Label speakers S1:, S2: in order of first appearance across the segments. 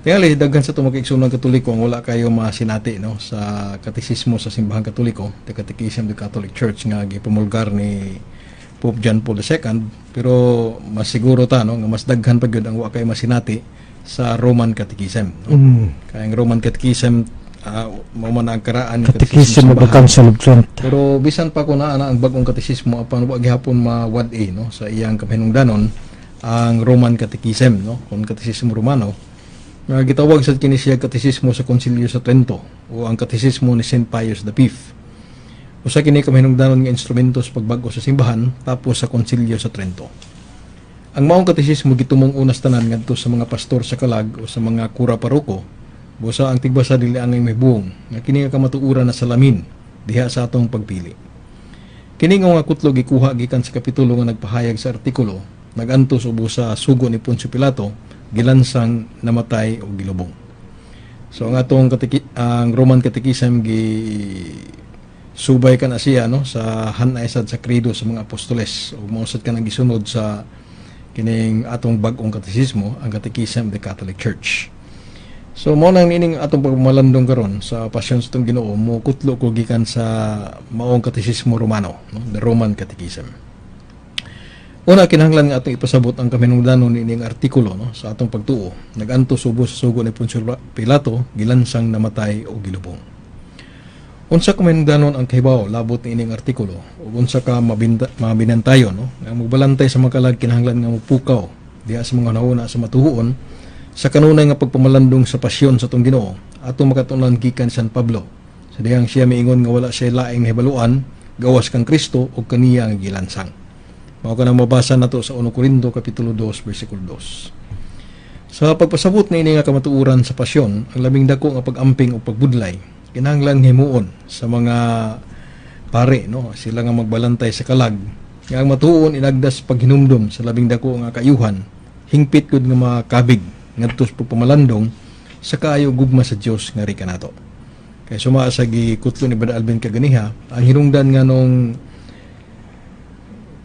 S1: Tingali, daghan sa itong mag-igsoon ng Katoliko ang wala kayo masinati no, sa katisismo sa simbahang Katoliko, the Catechism of the Catholic Church nga gipamulgar ni Pope John Paul II, pero mas siguro ta no, nga mas daghan pa gyud ang wala kayo masinati sa Roman Catechism. No? Kaya ang Roman Catechism, mao man ang karaan ng
S2: Catechism of the Council of Trent.
S1: pero bisan pa ko na ang bagong katekismo apan wa gihapon mawad-i no sa iyang kahinungdanon ang Roman Catechism no kung Katekismo Romano nga gitawag sa kini siya katekismo sa Konsilyo sa Trento o ang katekismo ni Saint Pius V. Usa kini kahinungdanon nga instrumento sa pagbag-o sa simbahan tapos sa Konsilyo sa Trento. Ang maong katekismo gitumong unas tanan ngadto sa mga pastor sa kalag o sa mga kura paroko. Busa ang tigbasa dili angay may buong nga kini nga kamatuoran na salamin diha sa atong pagpili. Kini nga kutlo gikuha gikan sa kapitulo nga nagpahayag sa artikulo nagantos ubo sa sugo ni Poncio Pilato gilansang namatay o gilubong. So ang atong ang Roman Catechism gi subay ka na siya no sa hanaysad sa credo sa mga apostoles o mausad ka nang gisunod sa kining atong bag-ong katekismo ang Catechism of the Catholic Church. So mo nang nining atong pagmalandong karon sa pasyon sa itong Ginoo mo kutlo ko gikan sa maong Katekismo Romano no? The Roman Catechism. Una kinahanglan nga atong ipasabot ang kaminungdanon nining artikulo no sa atong pagtuo naganto subo sa sugo ni Poncio Pilato gilansang namatay o gilubong. Unsa kaminungdanon ang kahibaw labot nining artikulo ug unsa ka mabinantayon no nga magbalantay sa makalag kinahanglan nga mopukaw diha sa mga nauna sa matuhuon sa kanunay nga pagpamalandong sa pasyon sa itong Ginoo atong makatunan gikan San Pablo sa dihang siya miingon nga wala siya laing nahibaluan gawas kang Kristo o kaniya nga gilansang. Mao ka nang mabasa nato sa 1 Corinto kapitulo 2 bersikulo 2. Sa pagpasabot ni ini nga kamatuoran sa pasyon ang labing dako nga pag-amping o pagbudlay kinahanglan himuon sa mga pare no sila nga magbalantay sa kalag nga ang matuon inagdas paghinumdum sa labing dako nga kayuhan hingpit gud nga makabig ngadto sa pagpamalandong sa kaayo gugma sa Dios nga rika nato. Kay suma sa gikutlo ni Brother Alvin kaganiha ang hinungdan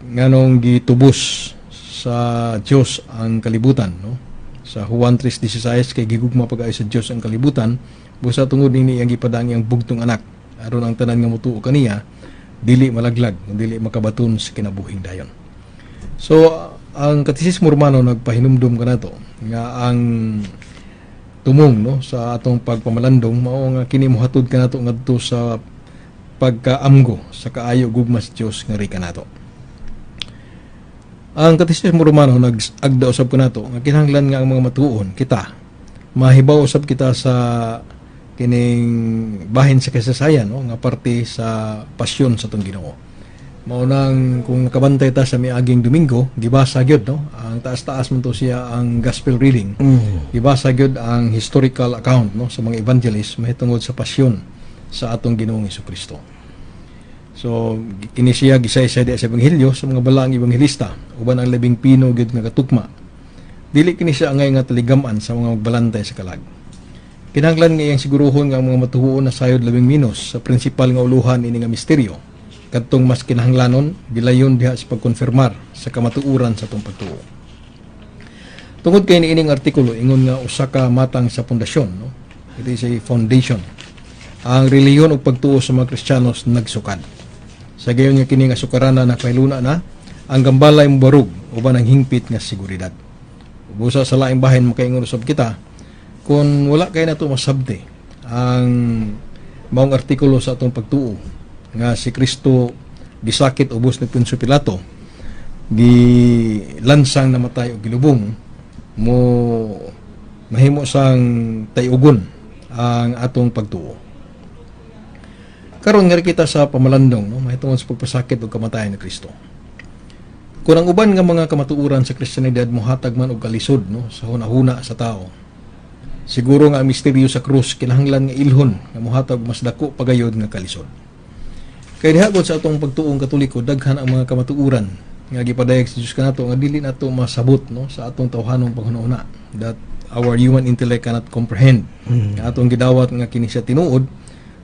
S1: nganong gitubos sa Dios ang kalibutan no. Sa Juan 3:16 kay gigugma pag-ayo sa Dios ang kalibutan busa tungod nini ang gipadangi ang bugtong anak aron ang tanan nga motuo kaniya dili malaglag dili makabaton sa kinabuhing dayon. So ang Katekismo Romano nagpahinumdum kanato nga ang tumong no sa atong pagpamalandong mao nga kini mohatod kanato ngadto sa pagkaamgo sa kaayo gugma sa Dios nga rika nato. Ang Katekismo Romano nag-agda usab kanato nga kinahanglan nga ang mga matuon kita mahibaw usab kita sa kining bahin sa kasaysayan no nga parte sa pasyon sa atong Ginoo. Mao nang kung nakabantay ta sa miaging Domingo, gibasa gyud no. Ang taas-taas man to siya ang gospel reading. Gibasa gyud ang historical account no sa mga evangelist mahitungod sa pasyon sa atong Ginoong Hesukristo. So kini siya gisay-say sa ebanghelyo sa mga balaang ebanghelista uban ang labing pino gyud nga katukma. Dili kini siya angay nga taligaman sa mga magbalantay sa kalag. Kinahanglan nga iyang siguruhon nga ang mga matuhuon na sayod labing minos sa prinsipal nga uluhan ini nga misteryo. Kadtong mas kinahanglanon gilayon diha sa pagkonfirmar sa kamatuoran sa atong pagtuo. Tungod kay niining artikulo ingon nga usa ka matang sa pundasyon no. It is a foundation. Ang relihiyon ug pagtuo sa mga Kristiyanos nagsukad. Sa gayon nga kini nga sukarana na pailuna na ang gambalay mobarug uban ang hingpit nga seguridad. Busa sa laing bahin makaingon usab kita kung wala kay nato masabti ang maong artikulo sa atong pagtuo nga si Kristo gisakit ubos ni Poncio Pilato gilansang namatay og gilubong mo mahimo sang tayugon ang atong pagtuo. Karon nga kita sa pamalandong no mahitungod sa pagpasakit ug kamatayon ni Kristo. Kung ang uban nga mga kamatuoran sa Kristiyanidad mohatag man og kalisod no sa hunahuna sa tao. Siguro nga ang misteryo sa krus kinahanglan nga ilhon nga mohatag mas dako pagayod nga kalisod. Kay diha gud sa atong pagtuong Katoliko daghan ang mga kamatuoran nga gipadayag sa Dios kanato nga dili nato masabot no sa atong tawhanong panghunahuna that our human intellect cannot comprehend. Nga atong gidawat nga kini siya tinuod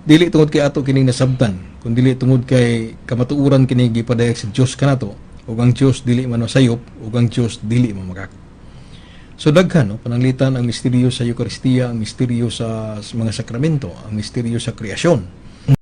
S1: dili tungod kay ato kining nasabtan kun dili tungod kay kamatuoran kini gipadayag sa Dios kanato ug ang Dios dili man masayop ug ang Dios dili mamakak. So daghan no, pananglitan ang misteryo sa Eucharistia, ang misteryo sa mga sakramento, ang misteryo sa kreasyon.